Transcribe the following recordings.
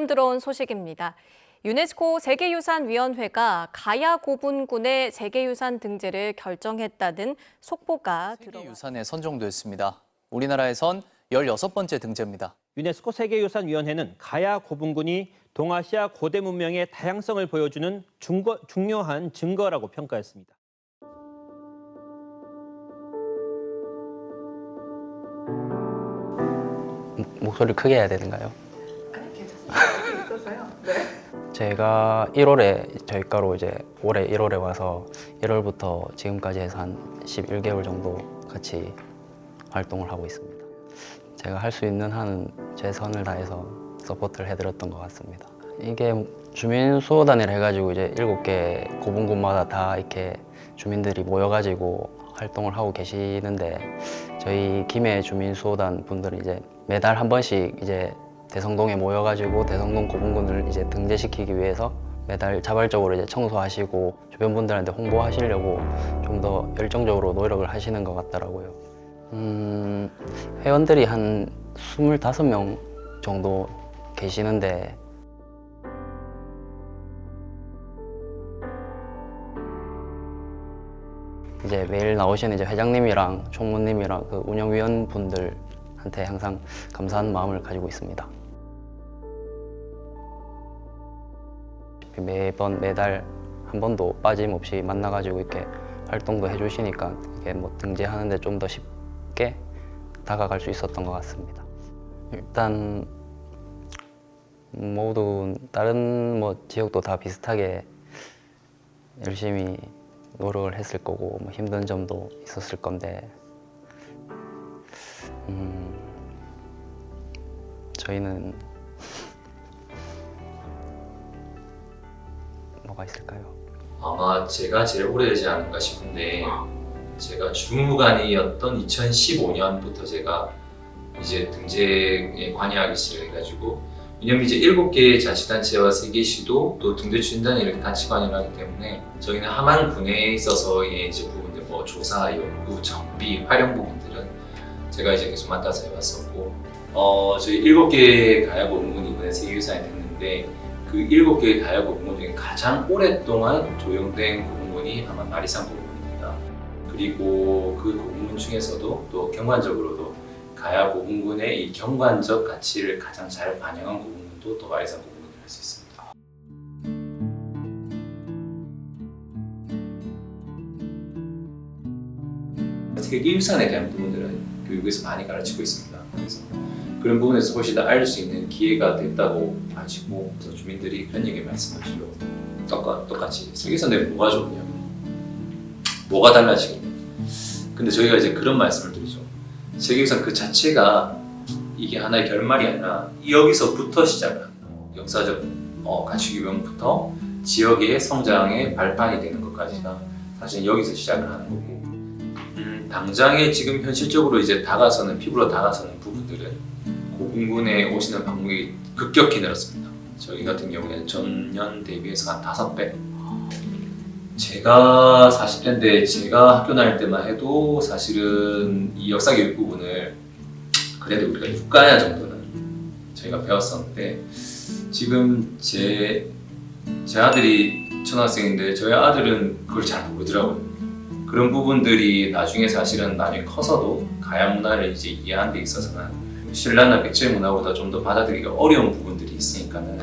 방금 들어온 소식입니다. 유네스코 세계유산위원회가 가야 고분군의 세계유산 등재를 결정했다는 속보가 들어왔습니다. 세계유산에 선정됐습니다. 우리나라에선 16번째 등재입니다. 유네스코 세계유산위원회는 가야 고분군이 동아시아 고대 문명의 다양성을 보여주는 중요한 증거라고 평가했습니다. 목소리를 크게 해야 되는가요? 아니, 괜찮습니다. 있어서요. 네. 제가 1월에 저희과로 이제 올해 1월에 와서 1월부터 지금까지 해서 한 11개월 정도 같이 활동을 하고 있습니다. 제가 할 수 있는 한 최선을 다해서 서포트를 해드렸던 것 같습니다. 이게 주민 수호단이라 해가지고 이제 7개 고분군마다 다 이렇게 주민들이 모여가지고 활동을 하고 계시는데 저희 김해 주민 수호단 분들은 이제 매달 한 번씩 이제 대성동에 모여가지고 대성동 고분군을 이제 등재시키기 위해서 매달 자발적으로 이제 청소하시고 주변 분들한테 홍보하시려고 좀 더 열정적으로 노력을 하시는 것 같더라고요. 회원들이 한 25명 정도 계시는데 이제 매일 나오시는 이제 회장님이랑 총무님이랑 그 운영위원 분들한테 항상 감사한 마음을 가지고 있습니다. 매달 한 번도 빠짐없이 만나가지고 이렇게 활동도 해주시니까 이게 뭐 등재하는데 좀 더 쉽게 다가갈 수 있었던 것 같습니다. 일단 모두 다른 뭐 지역도 다 비슷하게 열심히 노력을 했을 거고 뭐 힘든 점도 있었을 건데 저희는 뭐가 있을까요? 아마 제가 제일 오래되지 않은가 싶은데 제가 주무관이었던 2015년부터 제가 이제 등재에 관여하기 시작해가지고 왜냐면 이제 7개의 자치단체와 3개 시도 또 등재 추진단이 이렇게 같이 관여를 하기 때문에 저희는 함안군에 있어서의 이제 부분들 뭐 조사, 연구, 정비, 활용 부분들은 제가 이제 계속 맡아서 해왔었고 저희 7개의 가야 고분군이 이번에 세계유산이 됐는데 그 7개의 가야 고분군 중에 가장 오랫동안 조형된 고분군이 아마 마리산 고분군입니다. 그리고 그 고분군 중에서도 또 경관적으로도 가야 고분군의 이 경관적 가치를 가장 잘 반영한 고분군도 또 마리산 고분군이라 할 수 있습니다. 세계유산에 대한 부분들은 교육에서 많이 가르치고 있습니다. 그래서 그런 부분에서 훨씬 더 알 수 있는 기회가 됐다고 봐지고 그래서 주민들이 그런 얘기 말씀하시죠. 똑같이 세계유산 되면 뭐가 좋냐, 뭐가 달라지겠냐. 근데 저희가 이제 그런 말씀을 드리죠. 세계유산 그 자체가 이게 하나의 결말이 아니라 여기서부터 시작을 합니다. 역사적 가치 규명부터 지역의 성장의 발판이 되는 것까지가 사실 여기서 시작을 하는 거고 당장에 지금 현실적으로 이제 피부로 다가서는 부분들은 고분군에 오시는 방문이 급격히 늘었습니다. 저희 같은 경우에는 전년 대비해서 한 5배. 제가 40대인데 제가 학교 다닐 때만 해도 사실은 이 역사교육 부분을 그래도 우리가 6과야 정도는 저희가 배웠었는데 지금 제 아들이 초등학생인데 저희 아들은 그걸 잘 모르더라고요. 그런 부분들이 나중에 커서도 가야 문화를 이제 이해하는 데 있어서는 신라나 백제 문화보다 좀 더 받아들이기가 어려운 부분들이 있으니까는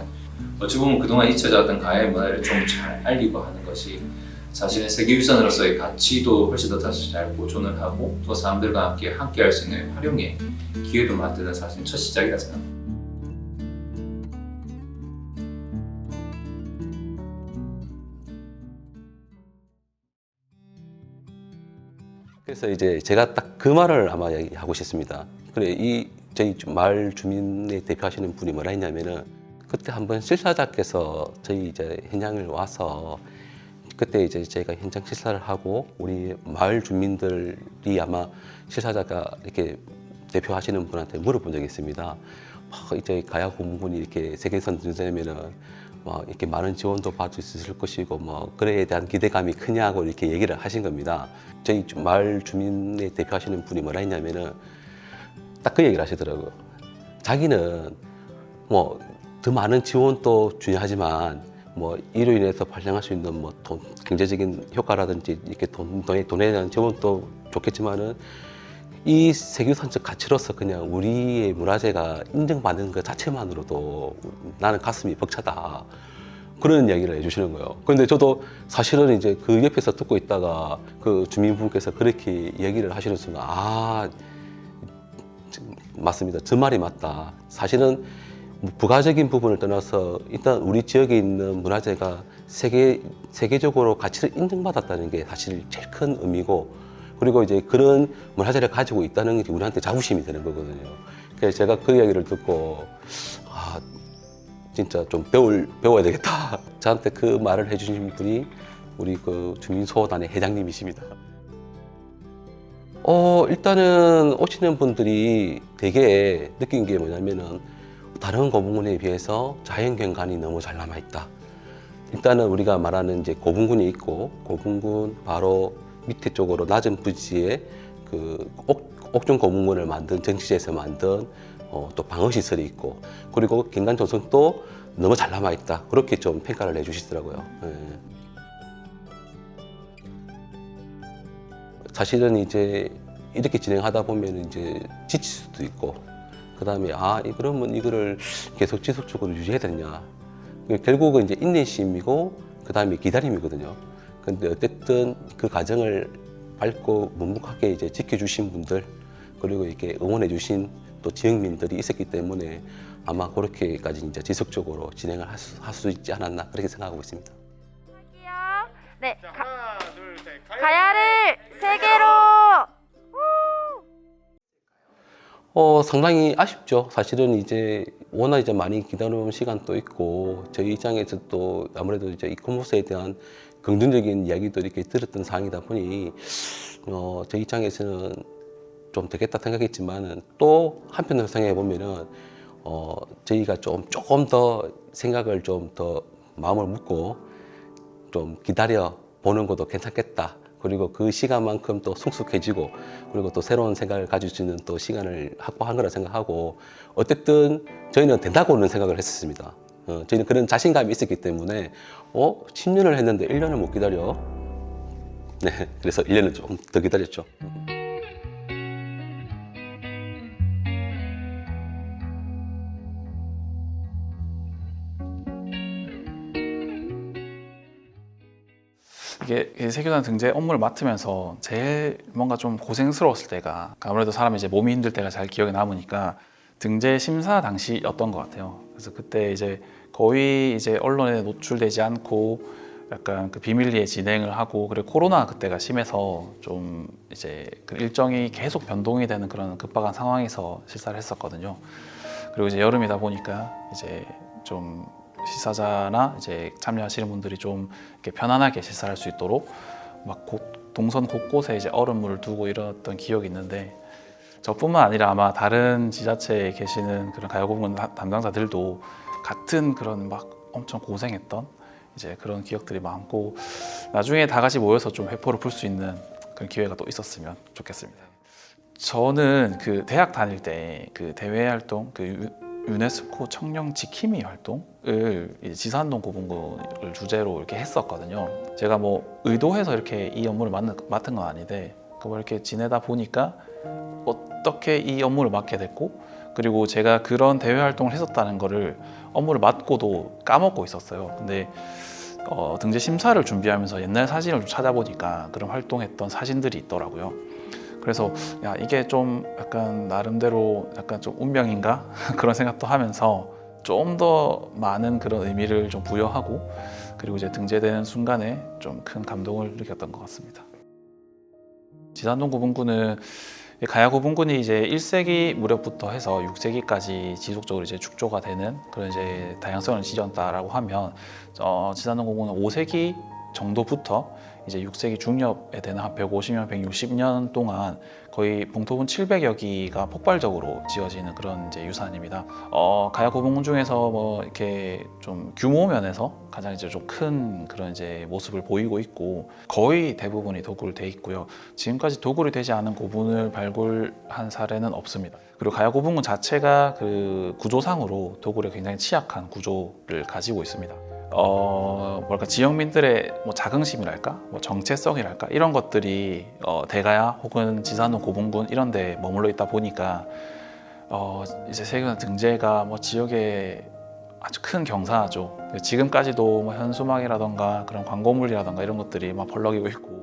어찌 보면 그동안 잊혀졌던 가야의 문화를 좀 잘 알리고 하는 것이 사실은 세계유산으로서의 가치도 훨씬 더 다시 잘 보존을 하고 또 사람들과 함께 할 수 있는 활용의 기회도 만드는 사실 첫 시작이라 생각합니다. 그래서 이제 제가 딱 그 말을 아마 하고 싶습니다. 그래, 저희 마을 주민에 대표하시는 분이 뭐라 했냐면은 그때 한번 실사자께서 저희 이제 현장을 와서 그때 이제 저희가 현장 실사를 하고 우리 마을 주민들이 아마 실사자가 이렇게 대표하시는 분한테 물어본 적이 있습니다. 이제 가야 고분군이 이렇게 세계유산 등재되면은 이렇게 많은 지원도 받을 수 있을 것이고 그래에 대한 기대감이 크냐고 이렇게 얘기를 하신 겁니다. 저희 마을 주민에 대표하시는 분이 뭐라 했냐면은 딱 그 얘기를 하시더라고요. 자기는 더 많은 지원도 중요하지만 뭐 이로 인해서 발생할 수 있는 뭐 경제적인 효과라든지 이렇게 돈에 대한 지원도 좋겠지만은 이 세계유산적 가치로서 그냥 우리의 문화재가 인정받는 것 자체만으로도 나는 가슴이 벅차다. 그런 이야기를 해주시는 거예요. 그런데 저도 사실은 이제 그 옆에서 듣고 있다가 그 주민분께서 그렇게 얘기를 하시는 순간, 맞습니다. 저 말이 맞다. 사실은 부가적인 부분을 떠나서 일단 우리 지역에 있는 문화재가 세계적으로 가치를 인정받았다는 게 사실 제일 큰 의미고, 그리고 이제 그런 문화재를 가지고 있다는 게 우리한테 자부심이 되는 거거든요. 그래서 제가 그 이야기를 듣고, 진짜 좀 배워야 되겠다. 저한테 그 말을 해주신 분이 우리 그 주민소호단의 회장님이십니다. 일단은 오시는 분들이 되게 느낀 게 뭐냐면은 다른 고분군에 비해서 자연경관이 너무 잘 남아있다. 일단은 우리가 말하는 이제 고분군이 있고, 고분군 바로 밑에 쪽으로 낮은 부지에 그 옥중 고분군을 만든 정치지에서 만든 또 방어시설이 있고, 그리고 경관 조성도 너무 잘 남아있다. 그렇게 좀 평가를 해주시더라고요. 사실은 이제 이렇게 진행하다 보면 이제 지칠 수도 있고, 그 다음에 그러면 이거를 계속 지속적으로 유지해야 되냐. 결국은 이제 인내심이고, 그 다음에 기다림이거든요. 근데 어쨌든 그 과정을 밟고 묵묵하게 이제 지켜주신 분들, 그리고 이렇게 응원해주신 또 지역민들이 있었기 때문에 아마 그렇게까지 이제 지속적으로 진행을 할 수 있지 않았나 그렇게 생각하고 있습니다. 네, 하나, 둘, 셋. 가야를 세계로. 상당히 아쉽죠. 사실은 이제 워낙 이제 많이 기다려온 시간도 있고, 저희 입장에서 또 아무래도 이제 이코머스에 대한 긍정적인 이야기도 이렇게 들었던 상황이다 보니 저희 입장에서는 좀 되겠다 생각했지만은, 또 한편으로 생각해 보면은 저희가 조금 더 생각을 좀 더 마음을 먹고 좀 기다려 보는 것도 괜찮겠다. 그리고 그 시간만큼 또 성숙해지고, 그리고 또 새로운 생각을 가질 수 있는 또 시간을 확보한 거라 생각하고, 어쨌든 저희는 된다고는 생각을 했었습니다. 저희는 그런 자신감이 있었기 때문에 10년을 했는데 1년을 못 기다려. 네, 그래서 1년을 좀 더 기다렸죠. 이게 세계유산 등재 업무를 맡으면서 제일 뭔가 좀 고생스러웠을 때가, 아무래도 사람이 이제 몸이 힘들 때가 잘 기억에 남으니까 등재 심사 당시였던 것 같아요. 그래서 그때 이제 거의 이제 언론에 노출되지 않고 약간 그 비밀리에 진행을 하고, 그리고 코로나 그때가 심해서 좀 이제 그 일정이 계속 변동이 되는 그런 급박한 상황에서 실사를 했었거든요. 그리고 이제 여름이다 보니까 이제 좀 시사자나 이제 참여하시는 분들이 좀 이렇게 편안하게 실사할 수 있도록 막 동선 곳곳에 이제 얼음물을 두고 이랬던 기억이 있는데, 저뿐만 아니라 아마 다른 지자체에 계시는 그런 가야고분 담당자들도 같은 그런 막 엄청 고생했던 이제 그런 기억들이 많고, 나중에 다 같이 모여서 좀 회포를 풀 수 있는 그런 기회가 또 있었으면 좋겠습니다. 저는 그 대학 다닐 때 그 대외 활동, 그 유네스코 청령 지킴이 활동을 지산동 고분군을 주제로 이렇게 했었거든요. 제가 뭐 의도해서 이렇게 이 업무를 맡은 건 아닌데, 그걸 이렇게 지내다 보니까 어떻게 이 업무를 맡게 됐고, 그리고 제가 그런 대외 활동을 했었다는 거를 업무를 맡고도 까먹고 있었어요. 근데 등재 심사를 준비하면서 옛날 사진을 좀 찾아보니까 그런 활동했던 사진들이 있더라고요. 그래서 이게 좀 약간 나름대로 약간 좀 운명인가 그런 생각도 하면서 좀 더 많은 그런 의미를 좀 부여하고, 그리고 이제 등재되는 순간에 좀 큰 감동을 느꼈던 것 같습니다. 지산동 고분군은 가야 고분군이 이제 1세기 무렵부터 해서 6세기까지 지속적으로 이제 축조가 되는 그런 이제 다양성을 지녔다라고 하면, 지산동 고분군은 5세기 정도부터 이제 6세기 중엽에 되는 한 150년, 160년 동안 거의 봉토분 700여 기가 폭발적으로 지어지는 그런 이제 유산입니다. 가야 고분군 중에서 뭐 이렇게 좀 규모 면에서 가장 이제 좀 큰 그런 이제 모습을 보이고 있고 거의 대부분이 도굴 돼 있고요. 지금까지 도굴이 되지 않은 고분을 발굴한 사례는 없습니다. 그리고 가야 고분군 자체가 그 구조상으로 도굴에 굉장히 취약한 구조를 가지고 있습니다. 뭐랄까 지역민들의 뭐 자긍심이랄까, 뭐 정체성이랄까 이런 것들이 대가야 혹은 지산호 고분군 이런 데 머물러 있다 보니까 이제 세계유산 등재가 뭐 지역에 아주 큰 경사죠. 지금까지도 뭐 현수막이라던가 그런 광고물이라던가 이런 것들이 막 벌러기고 있고.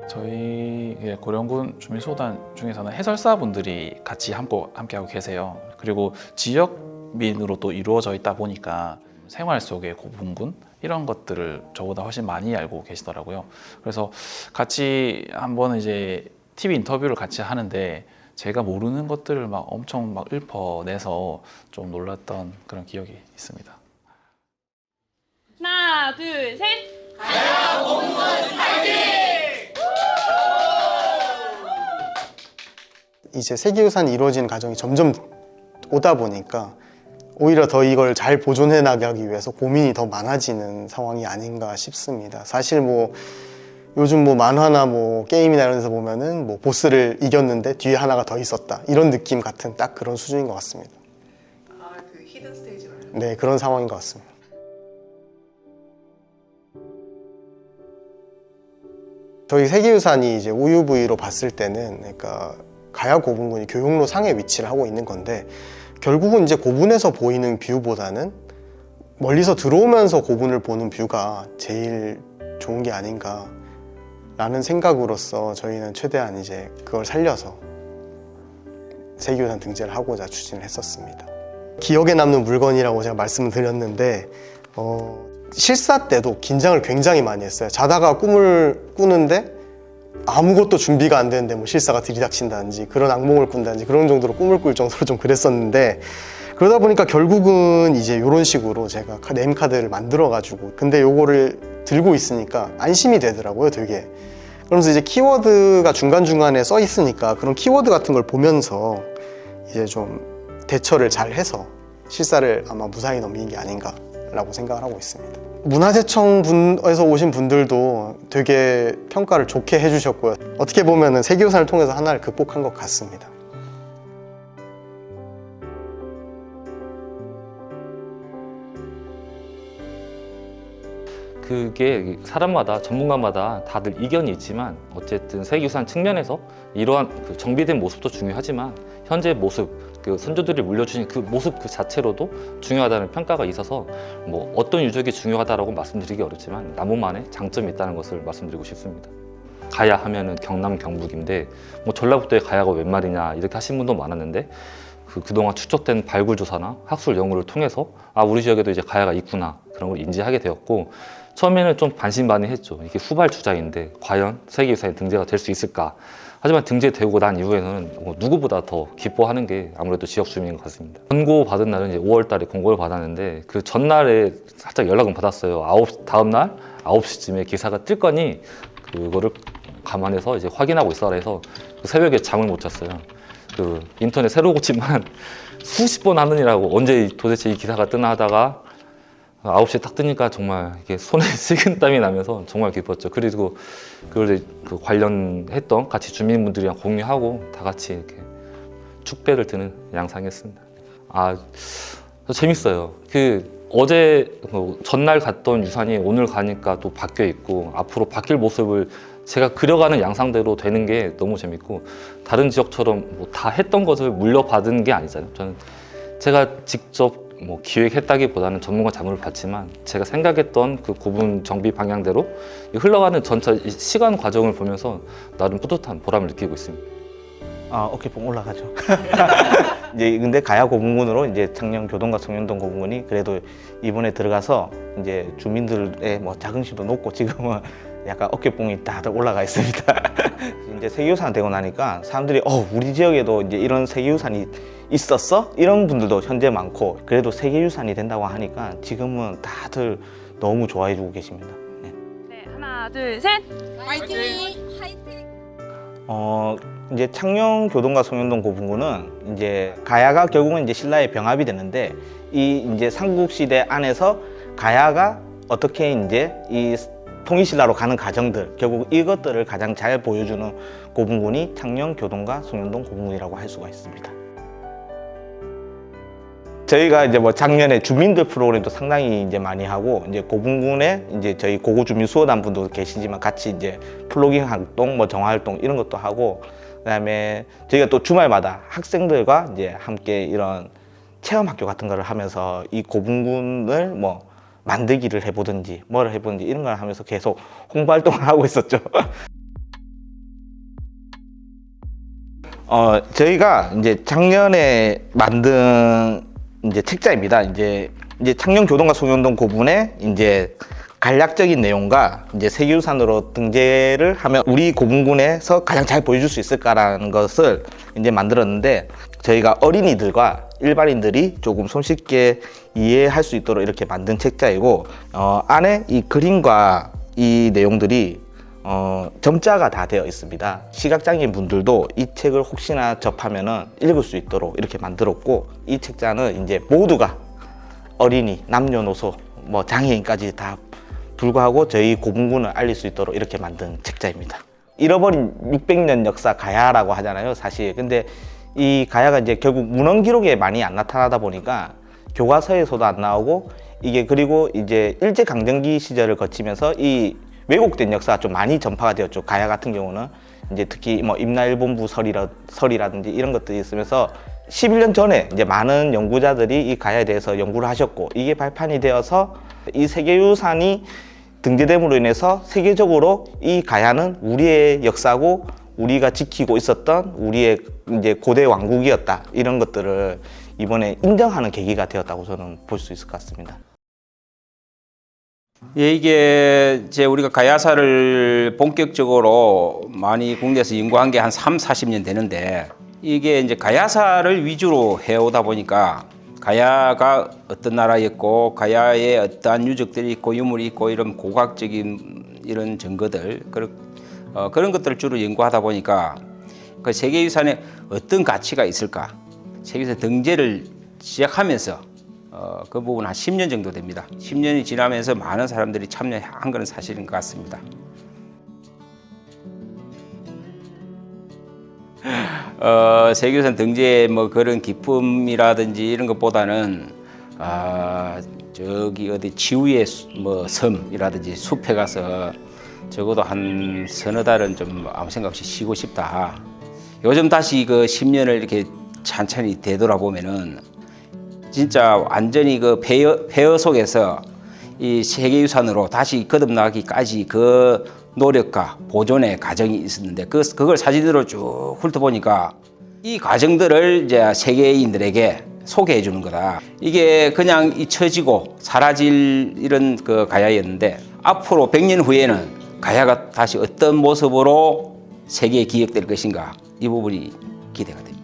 저희 고령군 주민소단 중에서는 해설사분들이 같이 함께하고 계세요. 그리고 지역민으로 또 이루어져 있다 보니까 생활 속의 고분군 이런 것들을 저보다 훨씬 많이 알고 계시더라고요. 그래서 같이 한번 이제 TV 인터뷰를 같이 하는데 제가 모르는 것들을 막 엄청 막 읊어내서 좀 놀랐던 그런 기억이 있습니다. 하나, 둘, 셋. 가야 고분군 파이팅! 이제 세계유산이 이루어지는 과정이 점점 오다 보니까 오히려 더 이걸 잘 보존해 나가기 위해서 고민이 더 많아지는 상황이 아닌가 싶습니다. 사실 뭐 요즘 뭐 만화나 뭐 게임이나 이런 데서 보면은 뭐 보스를 이겼는데 뒤에 하나가 더 있었다 이런 느낌 같은 딱 그런 수준인 것 같습니다. 아, 그 히든 스테이지로. 네, 그런 상황인 것 같습니다. 저희 세계유산이 이제 OUV로 봤을 때는 그러니까 가야 고분군이 교육로 상에 위치를 하고 있는 건데 결국은 이제 고분에서 보이는 뷰보다는 멀리서 들어오면서 고분을 보는 뷰가 제일 좋은 게 아닌가 라는 생각으로서 저희는 최대한 이제 그걸 살려서 세계유산 등재를 하고자 추진을 했었습니다. 기억에 남는 물건이라고 제가 말씀을 드렸는데 실사 때도 긴장을 굉장히 많이 했어요. 자다가 꿈을 꾸는데 아무것도 준비가 안 되는데 뭐 실사가 들이닥친다든지 그런 악몽을 꾼다든지 그런 정도로 꿈을 꿀 정도로 좀 그랬었는데 그러다 보니까 결국은 이제 이런 식으로 제가 네임카드를 만들어 가지고 근데 요거를 들고 있으니까 안심이 되더라고요, 되게. 그러면서 이제 키워드가 중간중간에 써 있으니까 그런 키워드 같은 걸 보면서 이제 좀 대처를 잘 해서 실사를 아마 무사히 넘긴 게 아닌가 라고 생각을 하고 있습니다. 문화재청 분에서 오신 분들도 되게 평가를 좋게 해주셨고요. 어떻게 보면 세계유산을 통해서 하나를 극복한 것 같습니다. 그게 사람마다 전문가마다 다들 이견이 있지만 어쨌든 세계유산 측면에서 이러한 그 정비된 모습도 중요하지만 현재 모습 그 선조들이 물려주신 그 모습 그 자체로도 중요하다는 평가가 있어서 뭐 어떤 유적이 중요하다라고 말씀드리기 어렵지만 나무만의 장점이 있다는 것을 말씀드리고 싶습니다. 가야 하면은 경남 경북인데 뭐 전라북도에 가야가 웬 말이냐 이렇게 하신 분도 많았는데 그동안 추적된 발굴 조사나 학술 연구를 통해서 아 우리 지역에도 이제 가야가 있구나 그런 걸 인지하게 되었고 처음에는 좀 반신반의했죠. 이게 후발 주자인데 과연 세계유산에 등재가 될 수 있을까? 하지만 등재되고 난 이후에는 누구보다 더 기뻐하는 게 아무래도 지역 주민인 것 같습니다. 권고 받은 날은 이제 5월 달에 권고를 받았는데 그 전날에 살짝 연락은 받았어요. 다음 날 9시쯤에 기사가 뜰 거니 그거를 감안해서 이제 확인하고 있어라 해서 그 새벽에 잠을 못 잤어요. 그 인터넷 새로 고침만 수십 번 하느니라고 언제 도대체 이 기사가 뜨나 하다가 9시에 딱 뜨니까 정말 이게 손에 식은땀이 나면서 정말 기뻤죠. 그리고 그걸 그 관련했던 같이 주민분들이랑 공유하고 다 같이 이렇게 축배를 드는 양상이었습니다. 아, 재밌어요. 그 어제 전날 갔던 유산이 오늘 가니까 또 바뀌어 있고 앞으로 바뀔 모습을 제가 그려가는 양상대로 되는 게 너무 재밌고 다른 지역처럼 뭐 다 했던 것을 물려받은 게 아니잖아요. 저는 제가 직접 뭐 기획했다기보다는 전문가 자문을 받지만 제가 생각했던 그 고분 정비 방향대로 흘러가는 전체 시간 과정을 보면서 나름 뿌듯한 보람을 느끼고 있습니다. 어깨뽕 올라가죠. 이제 근데 가야 고분군으로 이제 창녕 교동과 성년동 고분군이 그래도 이번에 들어가서 이제 주민들의 뭐 자긍심도 높고 지금은 약간 어깨뽕이 다들 올라가 있습니다. 이제 세계유산 되고 나니까 사람들이 우리 지역에도 이제 이런 세계유산이 있었어? 이런 분들도 현재 많고 그래도 세계유산이 된다고 하니까 지금은 다들 너무 좋아해주고 계십니다. 네. 네, 하나, 둘, 셋. 화이팅! 이제 창녕 교동과 송현동 고분군은 이제 가야가 결국은 이제 신라의 병합이 되는데 이 이제 삼국시대 안에서 가야가 어떻게 이제 이 통일신라로 가는 과정들 결국 이것들을 가장 잘 보여주는 고분군이 창녕 교동과 송현동 고분군이라고 할 수가 있습니다. 저희가 이제 뭐 작년에 주민들 프로그램도 상당히 이제 많이 하고 이제 고분군에 이제 저희 고고 주민 수호단 분도 계시지만 같이 이제 플로깅 활동, 뭐 정화 활동 이런 것도 하고 그다음에 저희가 또 주말마다 학생들과 이제 함께 이런 체험 학교 같은 거를 하면서 이 고분군을 뭐 만들기를 해보든지 뭐를 해보든지 이런 걸 하면서 계속 홍보 활동을 하고 있었죠. 저희가 이제 작년에 만든 이제 책자입니다. 이제 창녕 교동과 송현동 고분의 이제 간략적인 내용과 이제 세계유산으로 등재를 하면 우리 고분군에서 가장 잘 보여줄 수 있을까라는 것을 이제 만들었는데 저희가 어린이들과 일반인들이 조금 손쉽게 이해할 수 있도록 이렇게 만든 책자이고 안에 이 그림과 이 내용들이 점자가 다 되어 있습니다. 시각장애인 분들도 이 책을 혹시나 접하면은 읽을 수 있도록 이렇게 만들었고 이 책자는 이제 모두가 어린이, 남녀노소, 뭐 장애인까지 다 불구하고 저희 고분군을 알릴 수 있도록 이렇게 만든 책자입니다. 잃어버린 600년 역사 가야라고 하잖아요, 사실. 근데 이 가야가 이제 결국 문헌 기록에 많이 안 나타나다 보니까 교과서에서도 안 나오고 이게 그리고 이제 일제강점기 시절을 거치면서 이 왜곡된 역사가 좀 많이 전파가 되었죠. 가야 같은 경우는 이제 특히 뭐 임나일본부 설이라든지 이런 것들이 있으면서 11년 전에 이제 많은 연구자들이 이 가야에 대해서 연구를 하셨고 이게 발판이 되어서 이 세계유산이 등재됨으로 인해서 세계적으로 이 가야는 우리의 역사고 우리가 지키고 있었던 우리의 이제 고대 왕국이었다 이런 것들을 이번에 인정하는 계기가 되었다고 저는 볼 수 있을 것 같습니다. 예, 이게 이제 우리가 가야사를 본격적으로 많이 국내에서 연구한 게 한 40년 되는데 이게 이제 가야사를 위주로 해오다 보니까 가야가 어떤 나라였고 가야에 어떠한 유적들이 있고 유물이 있고 이런 고고학적인 이런 증거들 그런 것들을 주로 연구하다 보니까 그 세계유산에 어떤 가치가 있을까 세계유산 등재를 시작하면서 그 부분 한 10년 정도 됩니다. 10년이 지나면서 많은 사람들이 참여한 것은 사실인 것 같습니다. 세계유산 등재 뭐 그런 기쁨이라든지 이런 것보다는 저기 어디 지우의 뭐 섬이라든지 숲에 가서 적어도 한 서너 달은 좀 아무 생각 없이 쉬고 싶다. 요즘 다시 그 10년을 이렇게 찬찬히 되돌아보면은 진짜 완전히 그 폐허 속에서 이 세계유산으로 다시 거듭나기까지 그 노력과 보존의 과정이 있었는데 그걸 사진으로 쭉 훑어보니까 이 과정들을 이제 세계인들에게 소개해 주는 거다. 이게 그냥 잊혀지고 사라질 이런 그 가야였는데 앞으로 100년 후에는 가야가 다시 어떤 모습으로 세계에 기억될 것인가 이 부분이 기대가 됩니다.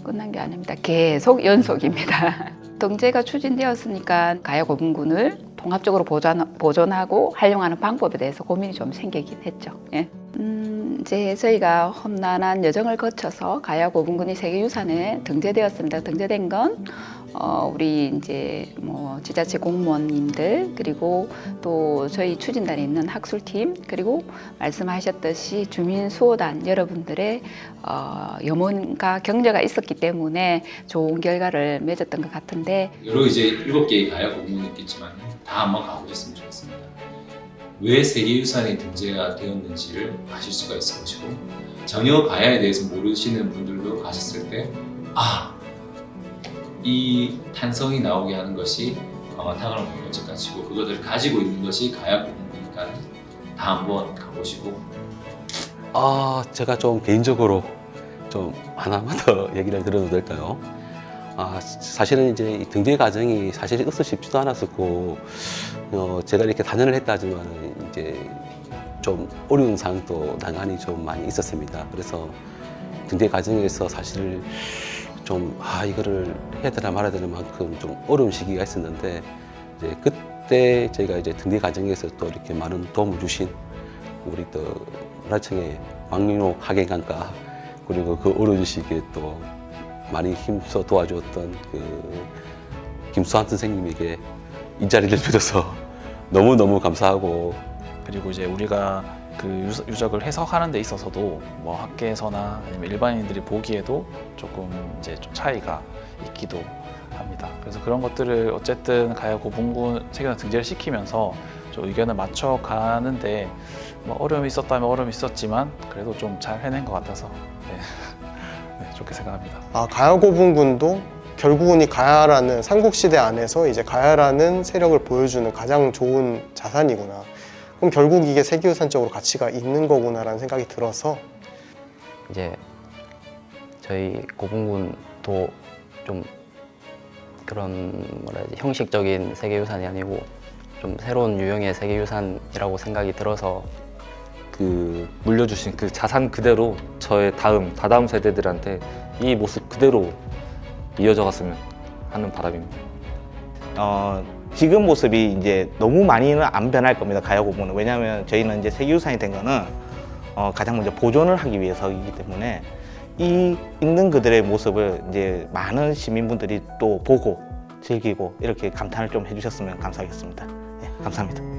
끝난 게 아닙니다. 계속 연속입니다. 등재가 추진되었으니까 가야 고분군을 통합적으로 보존하고 활용하는 방법에 대해서 고민이 좀 생기긴 했죠. 예. 이제 저희가 험난한 여정을 거쳐서 가야 고분군이 세계유산에 등재되었습니다. 등재된 건 우리 이제 뭐 지자체 공무원님들 그리고 또 저희 추진단에 있는 학술팀 그리고 말씀하셨듯이 주민 수호단 여러분들의 염원과 격려가 있었기 때문에 좋은 결과를 맺었던 것 같은데 여러 이제 7개의 가야 고분군이 있겠지만 다 한번 가보셨으면 좋겠습니다. 왜 세계유산이 등재가 되었는지를 아실 수가 있을 것이고 전혀 가야에 대해서 모르시는 분들도 가셨을 때 이 탄성이 나오게 하는 것이 광화탕을 먹는 것 같이고 그것들을 가지고 있는 것이 가야 고분군이니까 다 한번 가보시고 제가 좀 개인적으로 좀 하나만 더 얘기를 드려도 될까요? 사실은 이제 이 등재 과정이 사실 쉽지도 않았었고 제가 이렇게 단연을 했다지만 이제 좀 어려운 상황도 나간히 좀 많이 있었습니다. 그래서 등재 과정에서 사실 좀 이거를 해야 되나 말아야 되는 만큼 좀 어려운 시기가 있었는데 이제 그때 저희가 이제 등재 과정에서 또 이렇게 많은 도움을 주신 우리 또 문화청의 박민호 학예관과 그리고 그 어려운 시기에 또 많이 힘써 도와주었던 그 김수환 선생님에게 이 자리를 빌어서 너무너무 감사하고, 그리고 이제 우리가 그 유적을 해석하는 데 있어서도 뭐 학계에서나 아니면 일반인들이 보기에도 조금 이제 좀 차이가 있기도 합니다. 그래서 그런 것들을 어쨌든 가야 고분군 세계유산 등재를 시키면서 좀 의견을 맞춰가는데 뭐 어려움이 있었다면 어려움이 있었지만 그래도 좀 잘 해낸 것 같아서 네, 좋게 생각합니다. 가야 고분군도 결국은 이 가야라는 삼국시대 안에서 이제 가야라는 세력을 보여주는 가장 좋은 자산이구나. 그럼 결국 이게 세계유산적으로 가치가 있는 거구나라는 생각이 들어서 이제 저희 고분군도 좀 그런 뭐라 해야지 형식적인 세계유산이 아니고 좀 새로운 유형의 세계유산이라고 생각이 들어서 그 물려주신 그 자산 그대로 저의 다다음 세대들한테 이 모습 그대로 이어져 갔으면 하는 바람입니다. 지금 모습이 이제 너무 많이는 안 변할 겁니다. 가야 고분은. 왜냐하면 저희는 이제 세계유산이 된 거는 가장 먼저 보존을 하기 위해서이기 때문에 이 있는 그들의 모습을 이제 많은 시민분들이 또 보고 즐기고 이렇게 감탄을 좀 해주셨으면 감사하겠습니다. 네, 감사합니다.